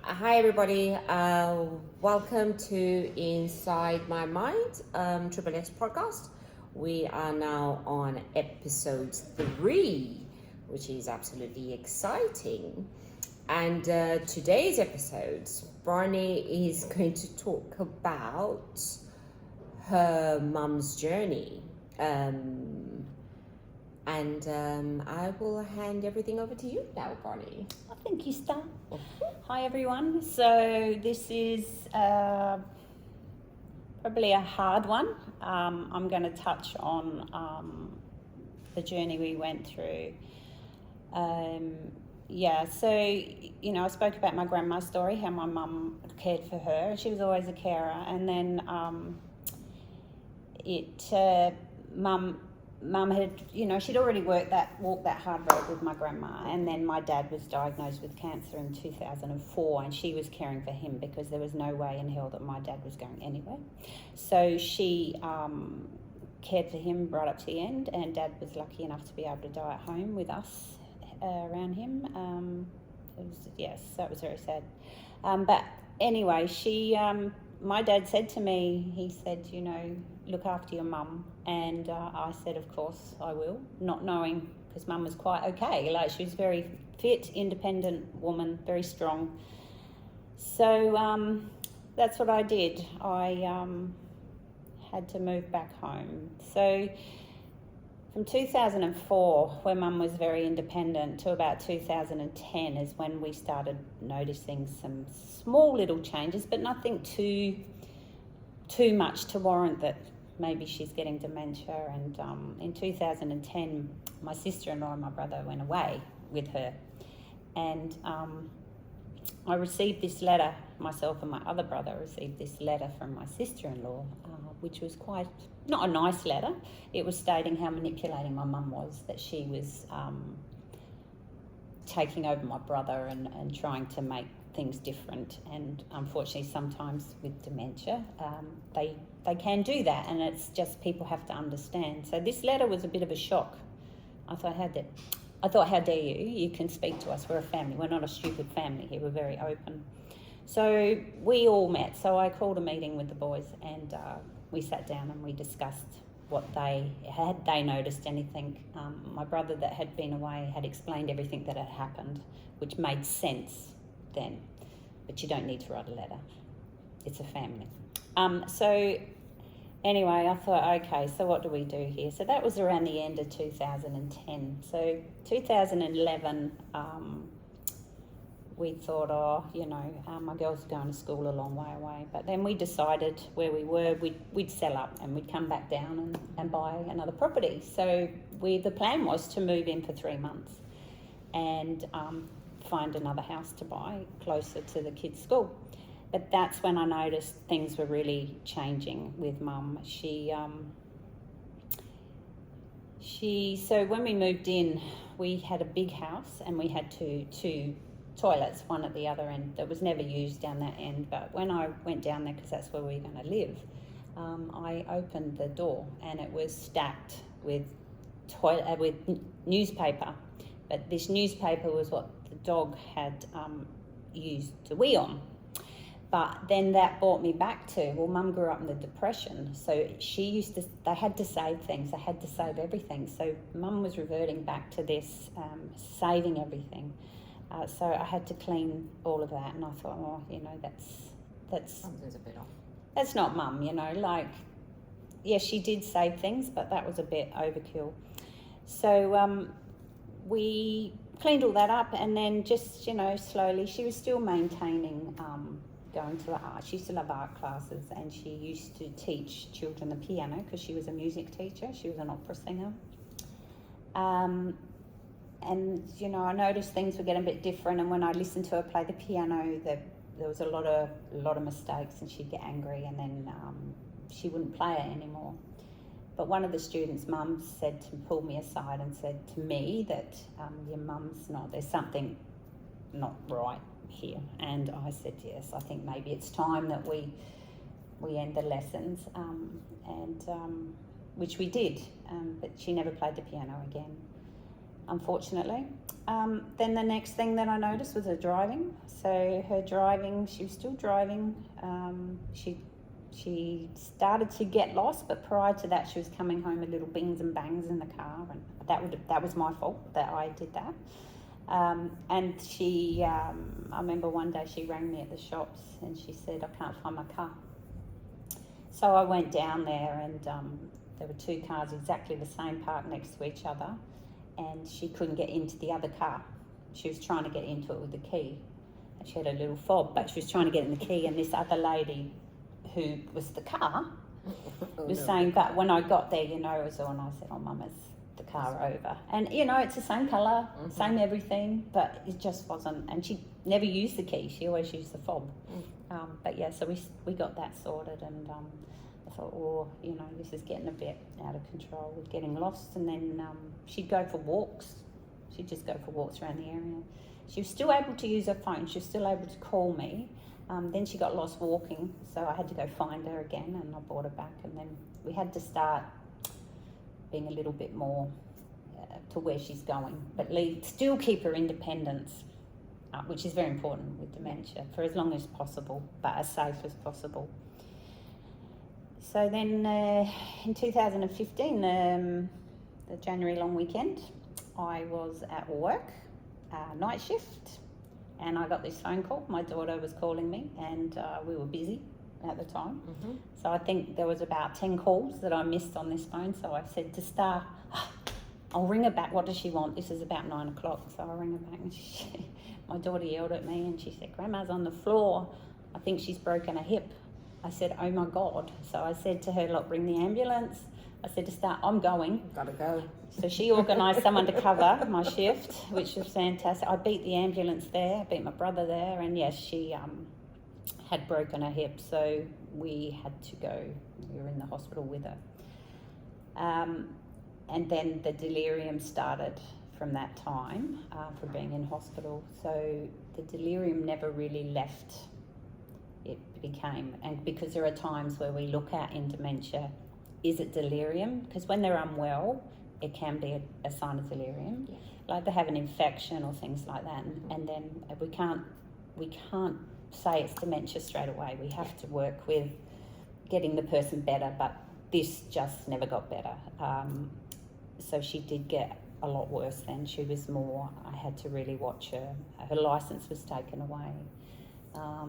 Hi, everybody. Welcome to Inside My Mind, Triple S podcast. We are now on episode 3, which is absolutely exciting. And today's episode, Barney is going to talk about her mum's journey. I will hand everything over to you now, Barney. Thank you, Star. Hi, everyone. So this is probably a hard one. I'm going to touch on the journey we went through. So, I spoke about my grandma's story, how my mum cared for her. She was always a carer. And then Mum had, she'd already walked that hard road with my grandma, and then my dad was diagnosed with cancer in 2004, and she was caring for him because there was no way in hell that my dad was going anywhere. So she cared for him right up to the end, and Dad was lucky enough to be able to die at home with us around him. That was very sad. But anyway, my dad said to me, he said, look after your mum. And I said, of course I will, not knowing, because Mum was quite okay. Like, she was a very fit, independent woman, very strong. So that's what I did. I had to move back home. So from 2004, where Mum was very independent, to about 2010 is when we started noticing some small little changes, but nothing too much to warrant that maybe she's getting dementia. And in 2010, my sister-in-law and my brother went away with her, and I received this letter. Myself and my other brother received this letter from my sister-in-law, which was quite not a nice letter. It was stating how manipulating my mum was, that she was taking over my brother and trying to make things different. And unfortunately, sometimes with dementia, they can do that, and it's just people have to understand. So this letter was a bit of a shock. I thought, how dare you? You can speak to us. We're a family. We're not a stupid family here. We're very open. So we all met. So I called a meeting with the boys, and we sat down and we discussed what they noticed anything. My brother that had been away had explained everything that had happened, which made sense then. But you don't need to write a letter. It's a family. So anyway, I thought, okay, so what do we do here? So that was around the end of 2010. So 2011, we thought, my girls are going to school a long way away. But then we decided where we were, we'd sell up and we'd come back down and buy another property. So the plan was to move in for 3 months and find another house to buy closer to the kids' school. But that's when I noticed things were really changing with Mum. So when we moved in, we had a big house and we had two toilets, one at the other end, that was never used down that end. But when I went down there, because that's where we were going to live, I opened the door and it was stacked with newspaper. But this newspaper was what the dog had used to wee on. But then that brought me back to, Mum grew up in the Depression, so they had to save things, they had to save everything. So Mum was reverting back to this, saving everything. So I had to clean all of that, and I thought, that's Something's a bit off. That's not Mum, yes, she did save things, but that was a bit overkill. So we cleaned all that up, and then just, slowly, she was still maintaining going to the art. She used to love art classes, and she used to teach children the piano because she was a music teacher. She was an opera singer. And, I noticed things were getting a bit different, and when I listened to her play the piano, there was a lot of mistakes, and she'd get angry, and then she wouldn't play it anymore. But one of the students' mums pulled me aside and said to me that your mum's there's something not right here. And I said, yes, I think maybe it's time that we end the lessons, which we did, but she never played the piano again. unfortunately. Then the next thing that I noticed was her driving. So her driving, she was still driving. She started to get lost, but prior to that, she was coming home with little bings and bangs in the car, and that was my fault that I did that. And she, I remember one day she rang me at the shops and she said, I can't find my car. So I went down there and there were two cars exactly the same parked next to each other, and she couldn't get into the other car. She was trying to get into it with the key. And she had a little fob, but she was trying to get in the key, and this other lady who was the car was saying, but when I got there, you know, it was all, and I said, oh, Mum, it's the car over. And, you know, it's the same colour, same everything, but it just wasn't, and she never used the key, she always used the fob. But yeah, so we got that sorted, and I thought, oh, you know, this is getting a bit out of control with getting lost. And then she'd go for walks. She'd just go for walks around the area. She was still able to use her phone. She was still able to call me. Then she got lost walking, so I had to go find her again, and I brought her back. And then we had to start being a little bit more to where she's going, but still keep her independence, which is very important with dementia, for as long as possible, but as safe as possible. So then in 2015, the January long weekend, I was at work, night shift, and I got this phone call. My daughter was calling me, and we were busy at the time. So I think there was about 10 calls that I missed on this phone. So I said to Star, I'll ring her back. What does she want? This is about 9 o'clock. So I ring her back, and my daughter yelled at me, and she said, Grandma's on the floor. I think she's broken her hip. I said, oh my God. So I said to her, look, ring the ambulance. I said to Star, I'm going. Gotta go. So she organised someone to cover my shift, which was fantastic. I beat the ambulance there, I beat my brother there, and yes, she had broken her hip, so we had to go. We were in the hospital with her. And then the delirium started from that time for being in hospital. So the delirium never really left. It became, and because there are times where we look at in dementia, is it delirium? Because when they're unwell, it can be a sign of delirium. Yeah. Like they have an infection or things like that, and then we can't say it's dementia straight away. We have to work with getting the person better, but this just never got better. So she did get a lot worse then. She was more, I had to really watch her. Her license was taken away. I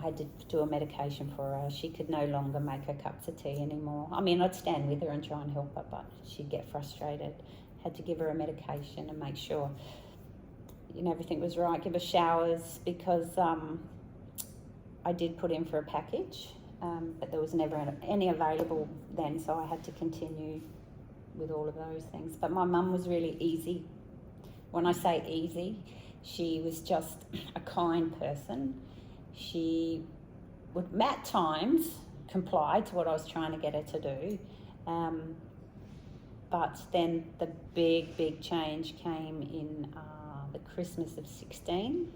had to do a medication for her. She could no longer make her cups of tea anymore. I mean, I'd stand with her and try and help her, but she'd get frustrated. Had to give her a medication and make sure, you know, everything was right. Give her showers, because I did put in for a package, but there was never any available then, so I had to continue with all of those things. But my mum was really easy. When I say easy, she was just a kind person. She would, at times, comply to what I was trying to get her to do. But then the big change came in the Christmas of 16.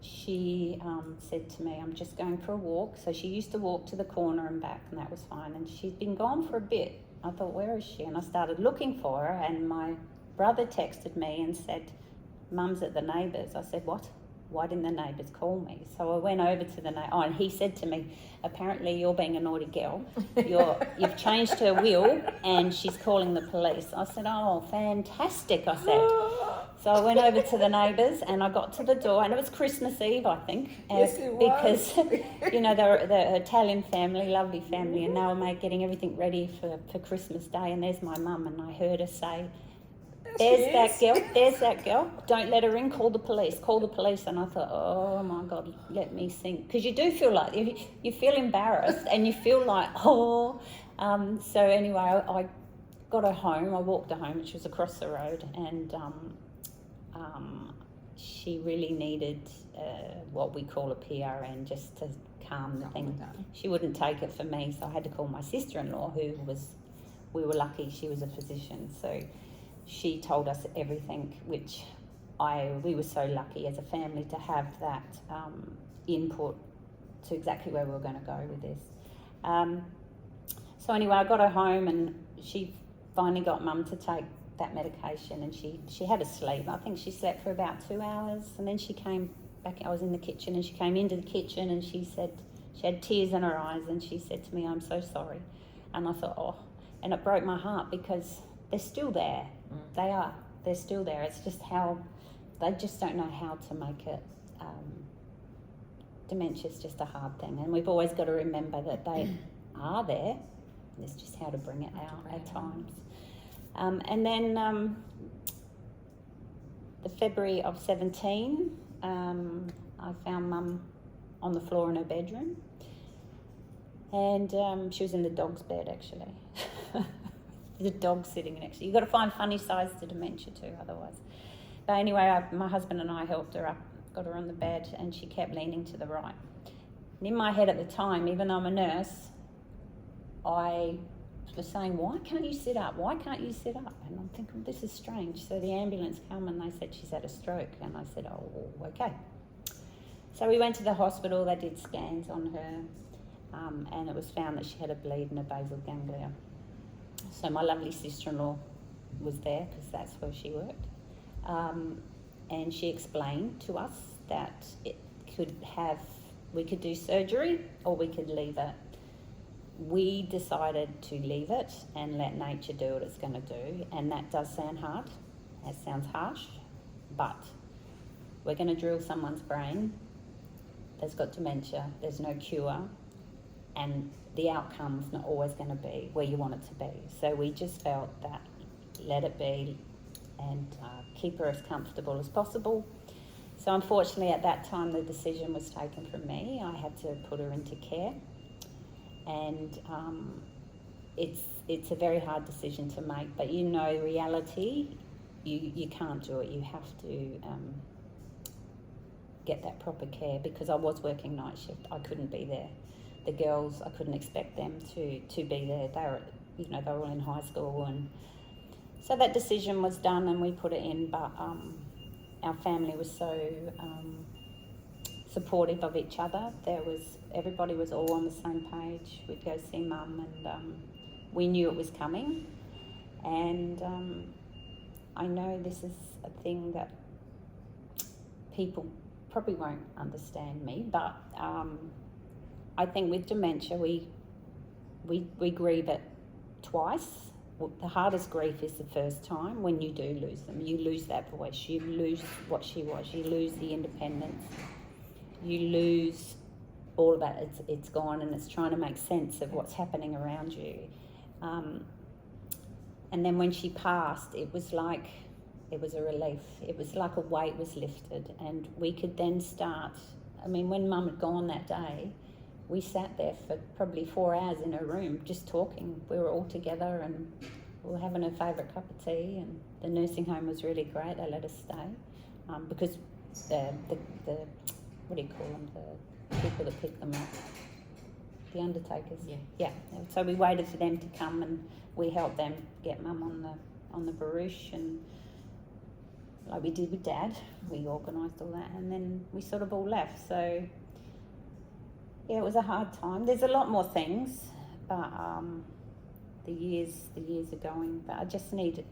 She said to me, I'm just going for a walk. So she used to walk to the corner and back, and that was fine. And she'd been gone for a bit. I thought, where is she? And I started looking for her, and my brother texted me and said, Mum's at the neighbours. I said, what? Why didn't the neighbours call me? So I went over to the neighbour. Oh, and he said to me, apparently you're being a naughty girl. You've changed her will and she's calling the police. I said, oh, fantastic, I said. So I went over to the neighbours and I got to the door, and it was Christmas Eve, I think. Yes, it was. Because, you know, they're Italian family, lovely family, and they were getting everything ready for Christmas Day, and there's my mum, and I heard her say, there's that girl, don't let her in, call the police. And I thought, oh my God, let me think. Because you do feel like, you feel embarrassed and you feel like, so anyway, I got her home, I walked her home, which was across the road, and she really needed what we call a PRN, just to calm the thing. She wouldn't take it for me, so I had to call my sister-in-law, we were lucky, she was a physician, so she told us everything, which we were so lucky as a family to have that input to exactly where we were going to go with this. So anyway, I got her home, and she finally got Mum to take that medication, and she had a sleep. I think she slept for about 2 hours, and then she came back. I was in the kitchen, and she came into the kitchen, and she said she had tears in her eyes, and she said to me, "I'm so sorry." And I thought, oh, and it broke my heart because they're still there. They're still there. It's just how they just don't know how to make it. Dementia is just a hard thing, and we've always got to remember that they are there. It's just how to bring it out at times. And then the February of 17, I found Mum on the floor in her bedroom, and she was in the dog's bed actually. The dog sitting next to you. You've got to find funny sides to dementia too, otherwise. But anyway, my husband and I helped her up, got her on the bed, and she kept leaning to the right. And in my head at the time, even though I'm a nurse, I was saying, "Why can't you sit up? Why can't you sit up?" And I'm thinking, this is strange. So the ambulance came and they said she's had a stroke. And I said, "Oh, okay." So we went to the hospital, they did scans on her, and it was found that she had a bleed in her basal ganglia. So my lovely sister-in-law was there because that's where she worked. And she explained to us that we could do surgery or we could leave it. We decided to leave it and let nature do what it's going to do. And that does sound hard. It sounds harsh, but we're going to drill someone's brain that's got dementia. There's no cure, and the outcome's not always going to be where you want it to be. So we just felt that let it be and keep her as comfortable as possible. So unfortunately at that time the decision was taken from me. I had to put her into care, and it's a very hard decision to make, but reality, you can't do it. You have to get that proper care, because I was working night shift. I couldn't be there. The girls, I couldn't expect them to be there. They were all in high school, and so that decision was done and we put it in. But our family was so supportive of each other. Everybody was all on the same page. We'd go see Mum, and we knew it was coming. And I know this is a thing that people probably won't understand me, but I think with dementia we grieve it twice. The hardest grief is the first time when you do lose them. You lose that voice, you lose what she was, you lose the independence, you lose all of that. It's gone, and it's trying to make sense of what's happening around you. And then when she passed, it was a relief. It was like a weight was lifted, and we could then start. When Mum had gone that day, we sat there for probably 4 hours in her room just talking. We were all together and we were having her favourite cup of tea, and the nursing home was really great. They let us stay because the what do you call them, the people that pick them up, the undertakers. Yeah. So we waited for them to come, and we helped them get Mum on the barouche, and like we did with Dad, we organised all that, and then we sort of all left. So yeah, it was a hard time. There's a lot more things, but the years are going. But I just need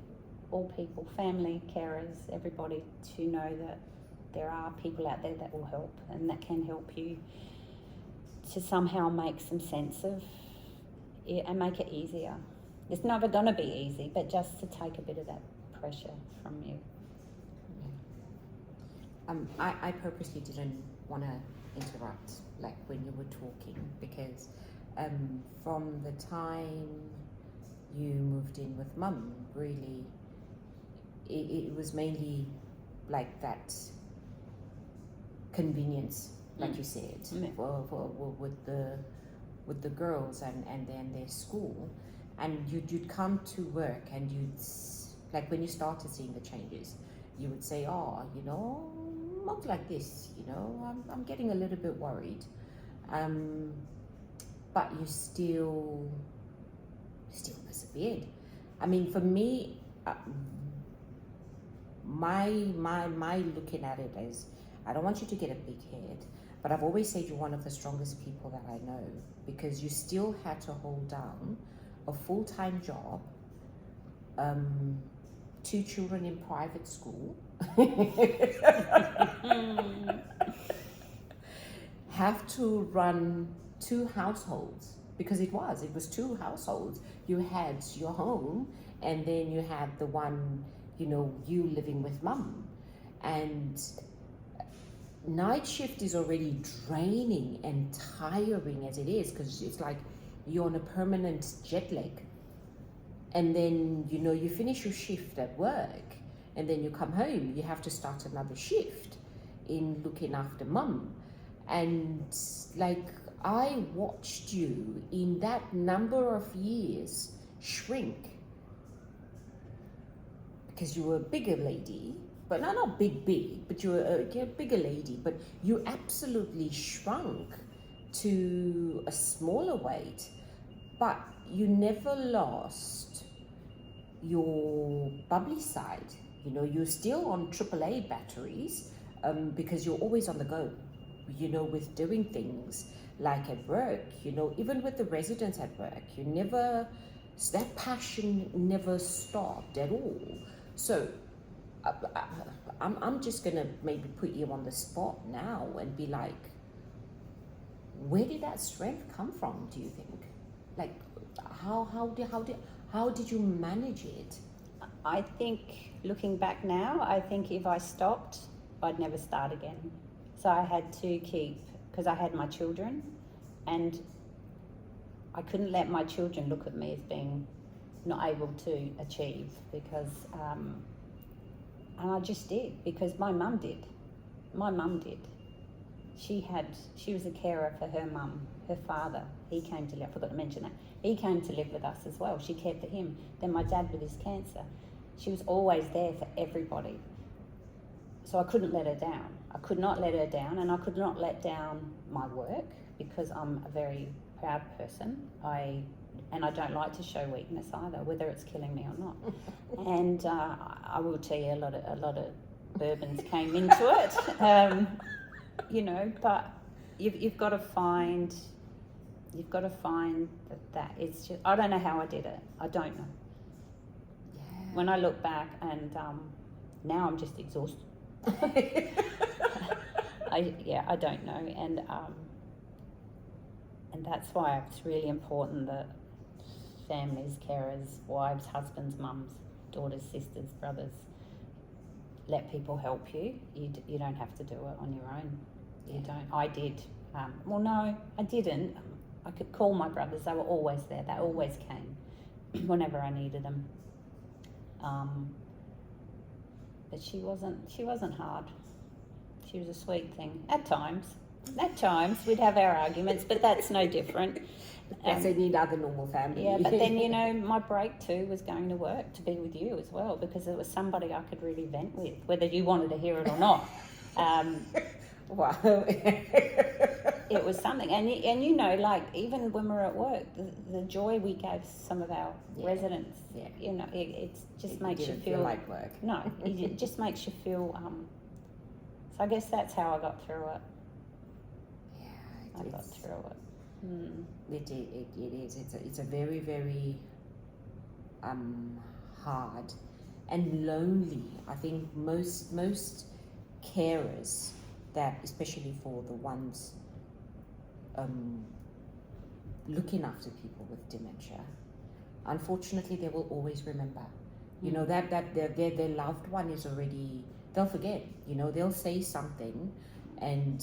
all people, family, carers, everybody to know that there are people out there that will help and that can help you to somehow make some sense of it and make it easier. It's never going to be easy, but just to take a bit of that pressure from you. I purposely didn't want to interrupt, like when you were talking, because from the time you moved in with Mum, really, it was mainly like that convenience, like you said, for with the girls and then their school, and you'd come to work and like when you started seeing the changes, you would say, "Oh, Mum's like this, I'm getting a little bit worried," but you still persevered. For me, my looking at it as, I don't want you to get a big head, but I've always said you're one of the strongest people that I know, because you still had to hold down a full-time job 2 children in private school, have to run 2 households, because it was 2 households. You had your home, and then you had the one, you living with mum. And night shift is already draining and tiring as it is, because it's like you're on a permanent jet lag. And then, you finish your shift at work, and then you come home, you have to start another shift in looking after mum. And like, I watched you in that number of years shrink, because you were a bigger lady, but not big, but you're a bigger lady, but you absolutely shrunk to a smaller weight, but you never lost your bubbly side. You're still on AAA batteries, because you're always on the go, with doing things like at work, even with the residents at work, that passion never stopped at all. So I'm just gonna maybe put you on the spot now and be like, where did that strength come from, do you think? Like, how did you manage it? I think, looking back now, I think if I stopped, I'd never start again. So I had to keep, because I had my children, and I couldn't let my children look at me as being not able to achieve, because, and I just did, because my mum did. My mum did. She was a carer for her mum, her father. He came to live, I forgot to mention that. He came to live with us as well. She cared for him. Then my dad with his cancer. She was always there for everybody. So I couldn't let her down. I could not let her down, and I could not let down my work, because I'm a very proud person. And I don't like to show weakness either, whether it's killing me or not. And I will tell you, a lot of bourbons came into it. But you've got to find that it's just, I don't know how I did it. I don't know. Yeah. When I look back, and now I'm just exhausted. I don't know, and that's why it's really important that families, carers, wives, husbands, mums, daughters, sisters, brothers, let people help you. You don't have to do it on your own. You don't. I did. Well, no, I didn't. I could call my brothers. They were always there. They always came whenever I needed them. But she wasn't hard. She was a sweet thing. At times we'd have our arguments, but that's no different. That's any other normal family. Yeah, but then, my break too was going to work to be with you as well, because it was somebody I could really vent with, whether you wanted to hear it or not. Wow. It was something, and like, even when we're at work, the joy we gave some of our residents, it just makes you feel like work. No, it just makes you feel. So I guess that's how I got through it. Yeah, I got through it. It is. It's a very, very hard and lonely. I think most carers, that especially for the ones looking after people with dementia, unfortunately they will always remember, that their loved one is already, they'll forget, they'll say something, and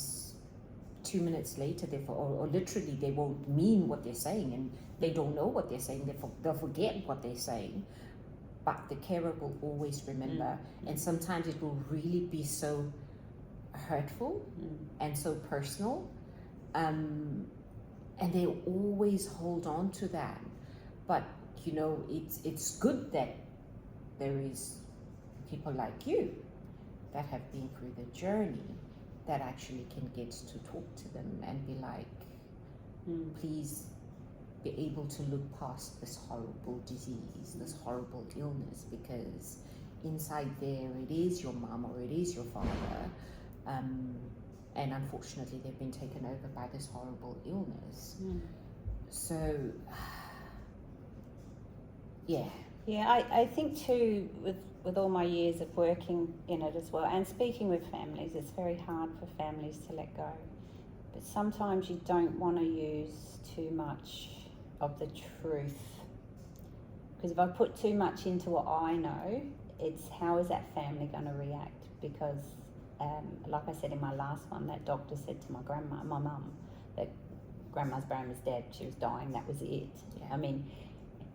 2 minutes later or literally they won't mean what they're saying, and they don't know what they're saying, they'll forget what they're saying, but the carer will always remember. And sometimes it will really be so hurtful and so personal, and they always hold on to that. But it's good that there is people like you that have been through the journey, that actually can get to talk to them and be like, please be able to look past this horrible disease, this horrible illness, because inside there it is your mum or it is your father, and unfortunately they've been taken over by this horrible illness. So I think too, with with all my years of working in it as well and speaking with families, it's very hard for families to let go. But sometimes you don't want to use too much of the truth. Because if I put too much into what I know, it's how is that family going to react? Because, like I said in my last one, that doctor said to my mum, that grandma's brain was dead, she was dying, that was it. Yeah. I mean,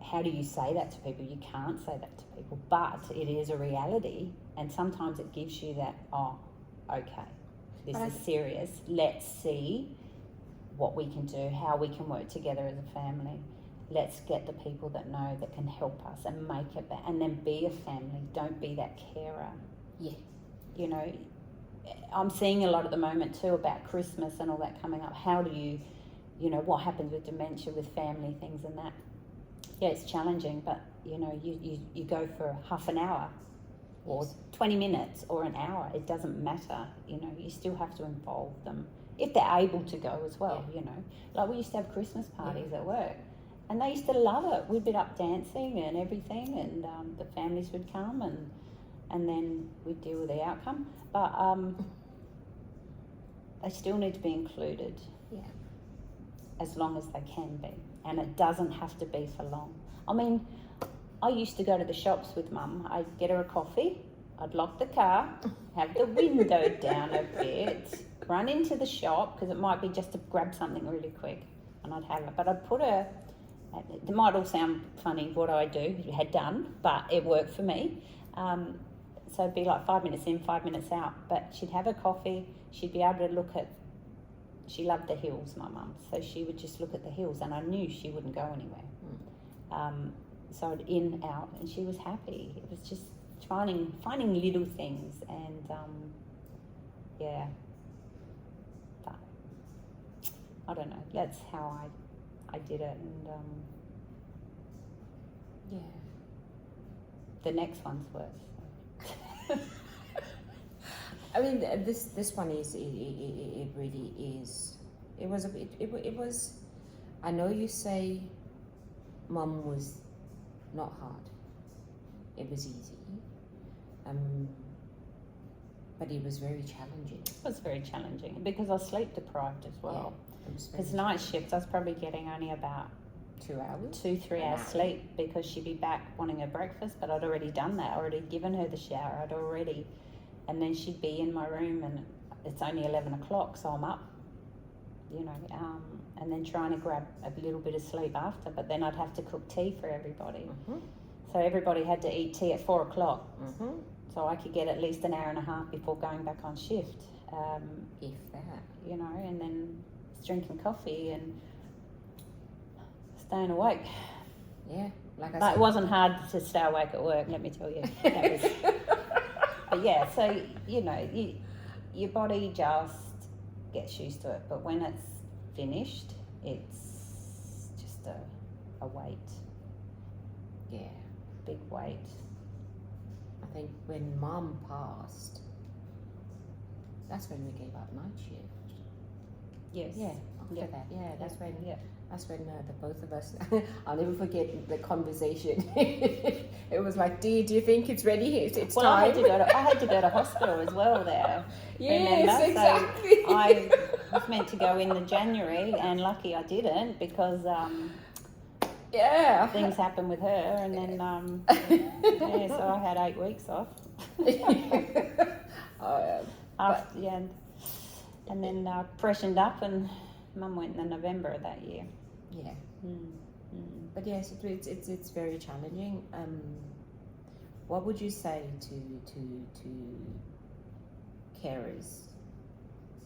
how do you say that to people? You can't say that to people, but it is a reality, and sometimes it gives you that, oh, okay, this is serious. Let's see what we can do, how we can work together as a family. Let's get the people that know that can help us and make it better, and then be a family. Don't be that carer. Yeah. You know, I'm seeing a lot at the moment too about Christmas and all that coming up. How do you, you know, what happens with dementia, with family things and that? Yeah, it's challenging, but you know, you go for half an hour or 20 minutes or an hour. It doesn't matter. You know, you still have to involve them if they're able to go as well. Yeah. You know, like we used to have Christmas parties at work, and they used to love it. We'd be up dancing and everything, and the families would come, and then we'd deal with the outcome. But they still need to be included. Yeah. As long as they can be, and it doesn't have to be for long. I mean, I used to go to the shops with Mum. I'd get her a coffee, I'd lock the car, have the window down a bit, run into the shop, because it might be just to grab something really quick, and I'd have it. But I'd put her, it might all sound funny what I had done, but it worked for me. So it'd be like 5 minutes in, 5 minutes out, but she'd have a coffee, she'd be able to look at, she loved the hills, my mum, so she would just look at the hills, and I knew she wouldn't go anywhere. So I'd in, out, and she was happy. It was just finding little things, and yeah, but I don't know, that's how I did it, and Yeah. the next one's worse. I mean, this one is it really is. It was a bit. It was. I know you say, Mum was not hard. It was easy. But it was very challenging. It was very challenging because I was sleep deprived as well. It was Because very night shift, I was probably getting only about 2 hours. 2-3 hours sleep, because she'd be back wanting her breakfast, but I'd already done that. I'd already given her the shower. And then she'd be in my room, and it's only 11 o'clock, so I'm up, you know, and then trying to grab a little bit of sleep after, but then I'd have to cook tea for everybody. Mm-hmm. So everybody had to eat tea at 4 o'clock. Mm-hmm. So I could get at least an hour and a half before going back on shift. If that. You know, and then drinking coffee and staying awake. Yeah, like I But said. it wasn't hard to stay awake at work, let me tell you. That was, but yeah, so, you know, your body just gets used to it. But when it's finished, it's just a weight, Yeah. big weight. I think when Mum passed, that's when we gave up night shift. Yes. Yeah, after Yeah. that. Yeah, that's when. Yeah. That's when the both of us. I'll never forget the conversation. It was like, "Dear, do you think it's ready? It's Well, time." I had to go to hospital as well there. Yes, remember? exactly. So I was meant to go in the January, and lucky I didn't, because Yeah. things happened with her, and then yeah, so I had 8 weeks off. After, yeah, and then freshened up, and Mum went in November of that year. Yeah. Mm. But yes, it's very challenging. What would you say to carers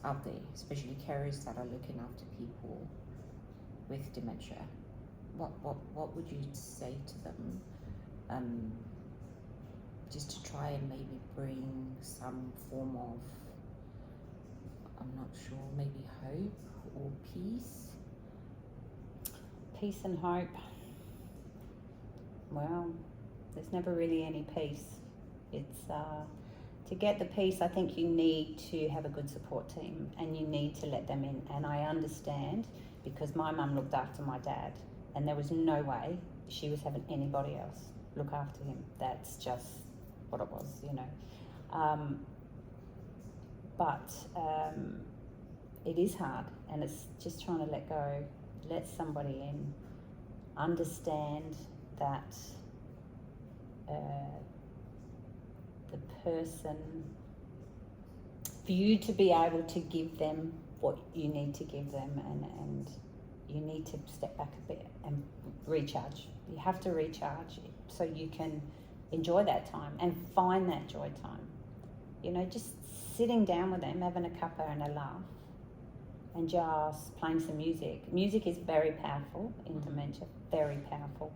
out there, especially carers that are looking after people with dementia? What would you say to them? Just to try and maybe bring some form of, I'm not sure, maybe hope or peace? Peace and hope. Well, there's never really any peace. It's to get the peace, I think you need to have a good support team, and you need to let them in. And I understand, because my mum looked after my dad, and there was no way she was having anybody else look after him. That's just what it was, you know. But it is hard, and it's just trying to let go, let somebody in, understand that the person, for you to be able to give them what you need to give them, and you need to step back a bit and recharge. You have to recharge so you can enjoy that time and find that joy time. You know, just sitting down with them, having a cuppa and a laugh, and just playing some music. Music is very powerful in dementia, very powerful.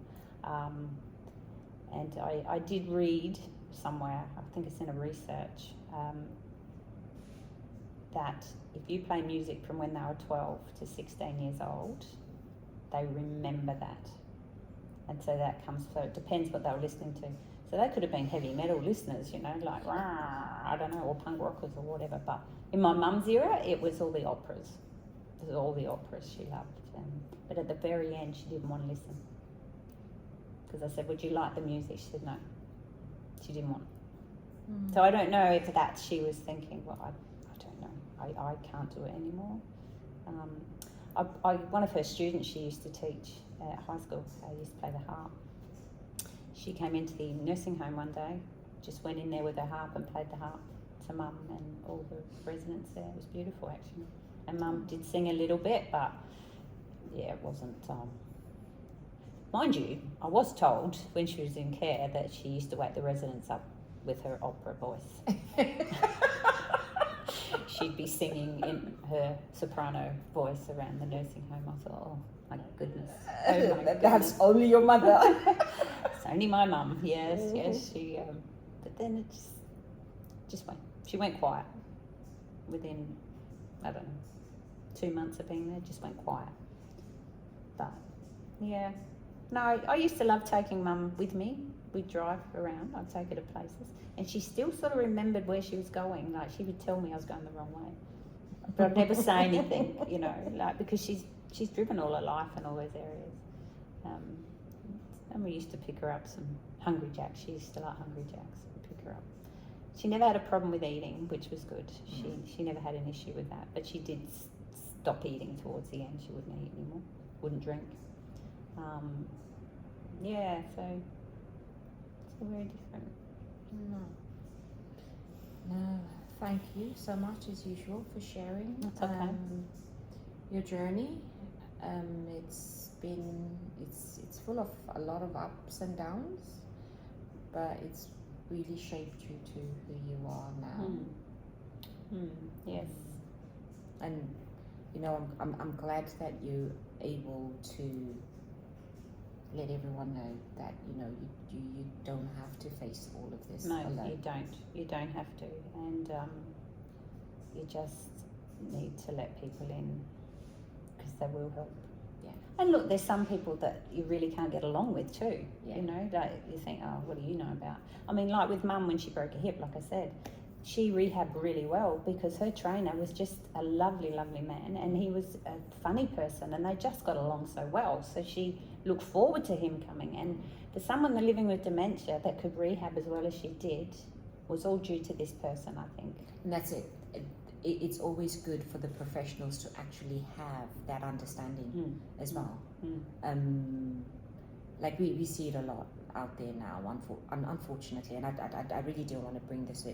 And I did read somewhere, I think it's in a research, that if you play music from when they were 12 to 16 years old, they remember that. And so that comes, so it depends what they were listening to. So they could have been heavy metal listeners, you know, like, I don't know, or punk rockers or whatever. But in my mum's era, it was all the operas. It was all the operas she loved. But at the very end, she didn't want to listen. Because I said, would you like the music? She said, no. She didn't want it. So I don't know if that she was thinking, well, I don't know. I can't do it anymore. One of her students she used to teach at high school, I used to play the harp. She came into the nursing home one day, just went in there with her harp and played the harp to Mum and all the residents there. It was beautiful, actually. And Mum did sing a little bit, but yeah, it wasn't... Mind you, I was told when she was in care that she used to wake the residents up with her opera voice. She'd be singing in her soprano voice around the nursing home. I thought, oh my goodness. Oh my That's goodness. only your mother. It's only my mum, yes. She, but then it just went. She went quiet. Within, I don't know, 2 months of being there, just went quiet. But yeah, no, I used to love taking Mum with me. We'd drive around. I'd take her to places, and she still sort of remembered where she was going. Like, she would tell me I was going the wrong way, but I'd never say anything, you know, like, because she's driven all her life in all those areas. And we used to pick her up some Hungry Jacks. She used to like Hungry Jacks. We'd pick her up. She never had a problem with eating, which was good. She never had an issue with that, but she did stop eating towards the end. She wouldn't eat anymore, wouldn't drink. Yeah, so it's very different. No, thank you so much as usual for sharing. That's okay. Your journey. It's full of a lot of ups and downs, but it's really shaped you to who you are now. Yes. And you know, I'm glad that you're able to let everyone know that, you know, you don't have to face all of this alone. No, you don't have to, and you just need to let people in, because they will help. Yeah. And look, there's some people that you really can't get along with too. Yeah. You know, like, you think, oh, what do you know about? I mean, like with Mum, when she broke her hip, like I said, she rehabbed really well because her trainer was just a lovely, lovely man, and he was a funny person, and they just got along so well. So she looked forward to him coming. And for someone living with dementia that could rehab as well as she did, was all due to this person, I think. And that's it. It's always good for the professionals to actually have that understanding as well. Like we see it a lot out there now, unfortunately, and I really don't want to bring this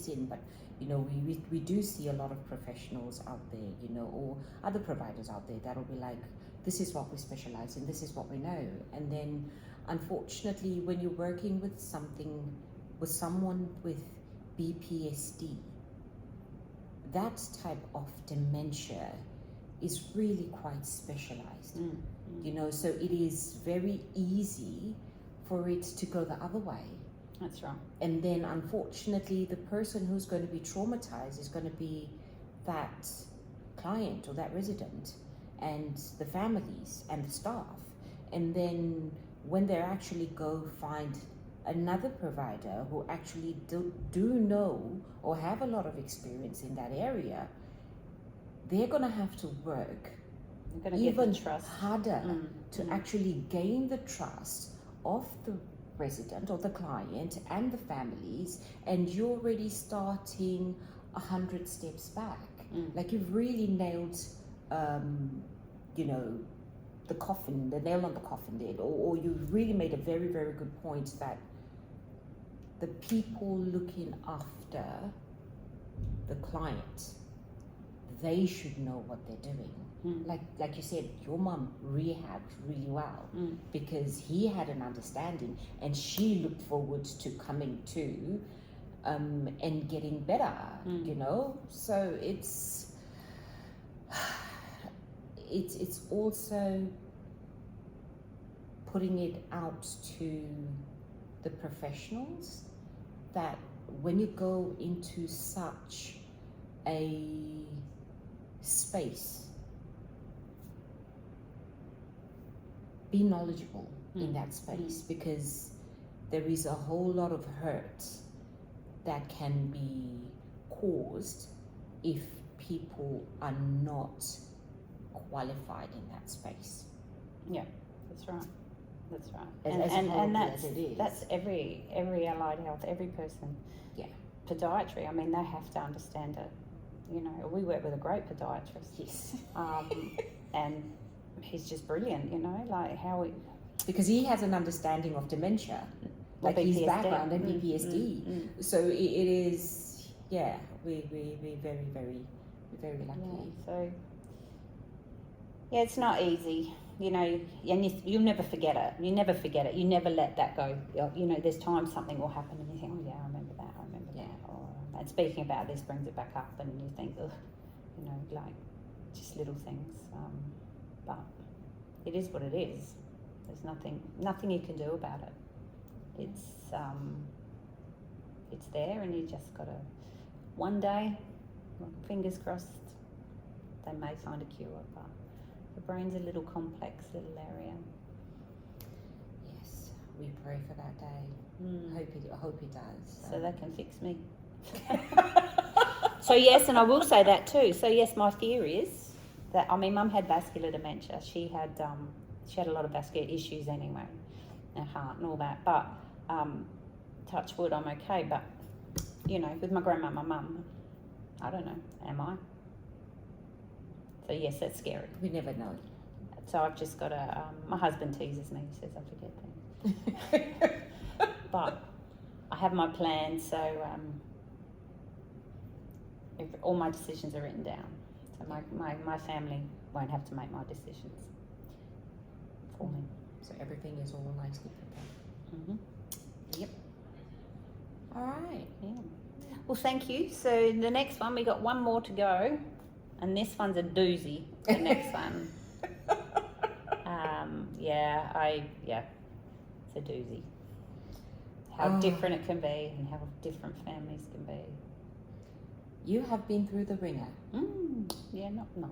in, but you know, we do see a lot of professionals out there, you know, or other providers out there that'll be like, this is what we specialize in, this is what we know, and then unfortunately when you're working with someone with BPSD, that type of dementia is really quite specialized. You know, so it is very easy for it to go the other way. That's right. And then unfortunately the person who's going to be traumatized is going to be that client or that resident and the families and the staff. And then when they actually go find another provider who actually do know or have a lot of experience in that area, they're going to have to work even harder to actually gain the trust of resident or the client and the families, and you're already starting 100 steps back. Like you've really nailed, you know, the nail on the coffin there, or you've really made a very, very good point that the people looking after the client, they should know what they're doing. Like you said, your mum rehabbed really well because he had an understanding, and she looked forward to coming to and getting better, you know. So it's also putting it out to the professionals that when you go into such a space, be knowledgeable in that space, because there is a whole lot of hurt that can be caused if people are not qualified in that space. Yeah, that's right. That's right. And that's every allied health, every person. Yeah. Podiatry, I mean, they have to understand it. You know, we work with a great podiatrist. Yes. And he's just brilliant, you know, like how we... Because he has an understanding of dementia, like his background and PTSD. So it is, yeah, we're very, very, very lucky. Yeah, so, yeah, it's not easy, you know, and you'll never forget it. You never forget it. You never let that go. You know, there's times something will happen and you think, oh, yeah, I remember that. Or, and speaking about this brings it back up and you think, ugh, you know, like just little things. But it is what it is. There's nothing you can do about it. It's there, and you just gotta, one day, fingers crossed, they may find a cure. But the brain's a little complex little area. Yes, we pray for that day. I hope it does. So they can fix me. So yes, and I will say that too. So yes, my fear is that, I mean, Mum had vascular dementia. She had a lot of vascular issues anyway, and heart and all that. But touch wood, I'm okay. But you know, with my grandma, my mum, I don't know. Am I? So yes, that's scary. We never know. So I've just got to. My husband teases me. He says I forget things. But I have my plan. So all my decisions are written down. So my family won't have to make my decisions for me. So everything is all nicely prepared. Yep. All right. Yeah. Well, thank you. So the next one, we got one more to go, and this one's a doozy. The next one. It's a doozy. How different it can be, and how different families can be. You have been through the ringer. Yeah, not really.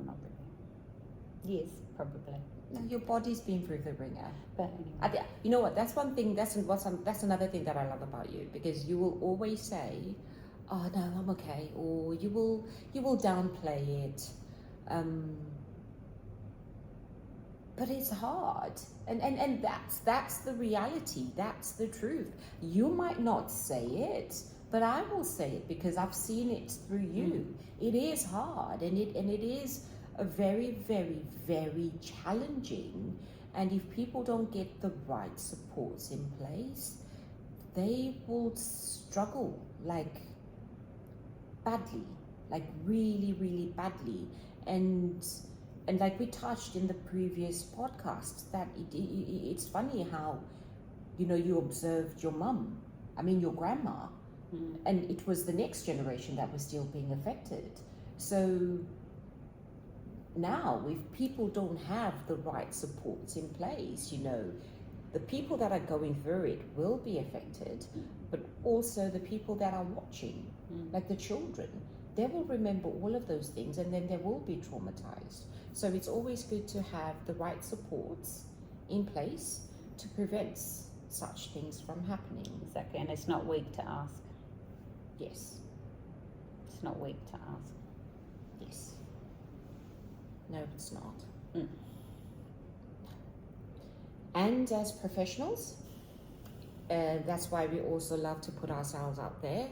Yes, probably. No, your body's been through the ringer. But anyway. You know what? That's one thing. That's another thing that I love about you, because you will always say, "Oh no, I'm okay," or you will downplay it. But it's hard, and that's the reality. That's the truth. You might not say it, but I will say it because I've seen it through you. It is hard, and it is a very, very, very challenging. And if people don't get the right supports in place, they will struggle like badly, like really, really badly. And like we touched in the previous podcast, that it's funny how, you know, you observed your your grandma, and it was the next generation that was still being affected. So now, if people don't have the right supports in place, you know, the people that are going through it will be affected, but also the people that are watching, like the children, they will remember all of those things, and then they will be traumatized. So it's always good to have the right supports in place to prevent such things from happening. Exactly, and it's not weak to ask. Yes. It's not weak to ask. Yes. No, it's not. And as professionals, that's why we also love to put ourselves out there,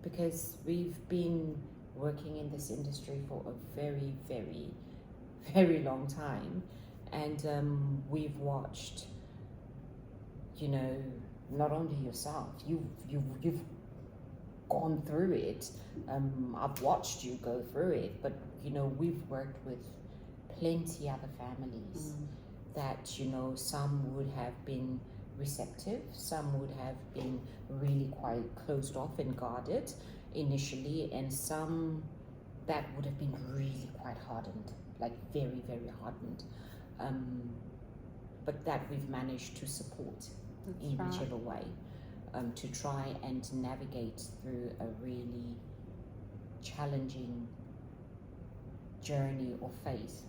because we've been working in this industry for a very, very, very long time, and we've watched, you know, not only yourself, you've gone through it. I've watched you go through it, but you know, we've worked with plenty other families that, you know, some would have been receptive, some would have been really quite closed off and guarded initially, and some that would have been really quite hardened, like very, very hardened, but that we've managed to support in whichever way, to try and navigate through a really challenging journey or phase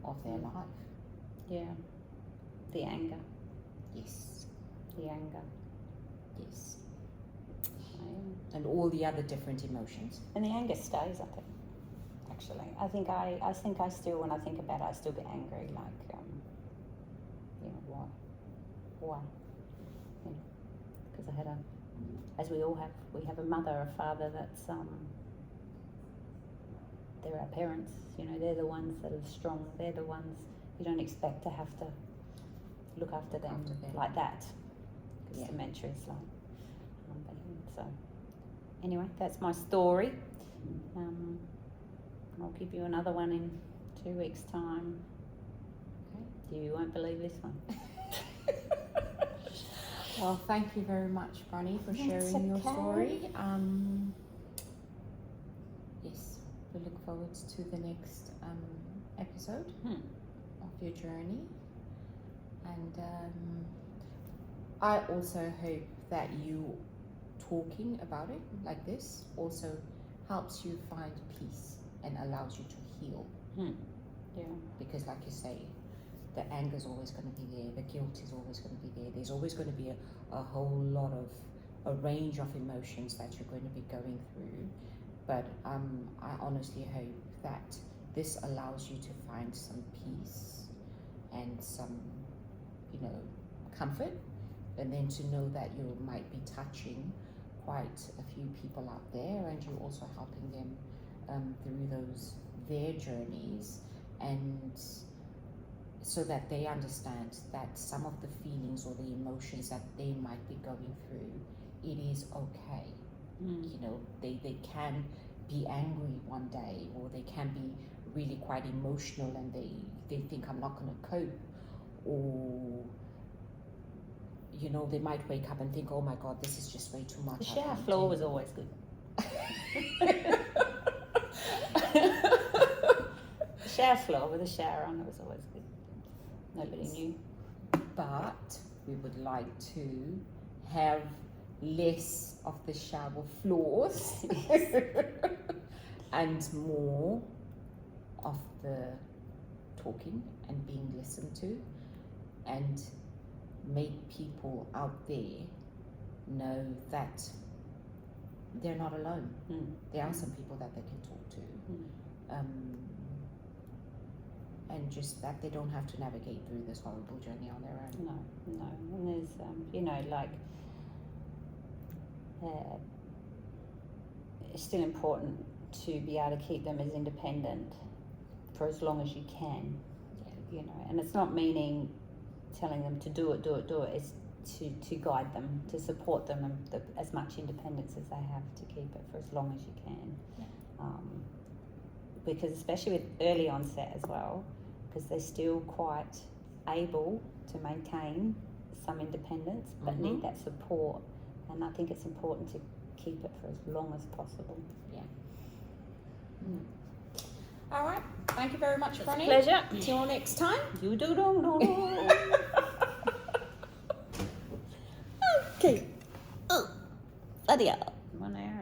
of their life. Yeah. The anger. Yes. The anger. Yes. Yeah. And all the other different emotions. And the anger stays, I think. Actually, I think I still, when I think about it, I still get angry. Like, you know, why? You know, because I had as we all have, we have a mother, a father that's they're our parents. You know, they're the ones that are strong. They're the ones you don't expect to have to look after them like that. Because dementia is like, so anyway, that's my story. I'll give you another one in 2 weeks' time. Okay. You won't believe this one. Well, thank you very much, Bronnie, for sharing your story. Yes, we look forward to the next episode of your journey. And I also hope that you talking about it like this also helps you find peace and allows you to heal. Yeah. Because like you say, the anger is always going to be there, the guilt is always going to be there, there's always going to be a whole lot of a range of emotions that you're going to be going through. But I honestly hope that this allows you to find some peace and some, you know, comfort, and then to know that you might be touching quite a few people out there, and you're also helping them through their journeys, and so that they understand that some of the feelings or the emotions that they might be going through, it is okay. You know, they can be angry one day, or they can be really quite emotional and they think I'm not going to cope, or you know, they might wake up and think, oh my God, this is just way too much. The shower floor was always good. The shower floor with a shower on it was always good. Nobody knew. But we would like to have less of the shower floors and more of the talking and being listened to, and make people out there know that they're not alone. There are some people that they can talk to, and just that they don't have to navigate through this horrible journey on their own. No. And there's, you know, like, it's still important to be able to keep them as independent for as long as you can. You know, and it's not meaning telling them to do it. It's to guide them, to support them, and as much independence as they have, to keep it for as long as you can. Because especially with early onset as well, because they're still quite able to maintain some independence, but need that support. And I think it's important to keep it for as long as possible. All right. Thank you very much, Bronnie. Pleasure. Till next time. You do. Okay. Adios.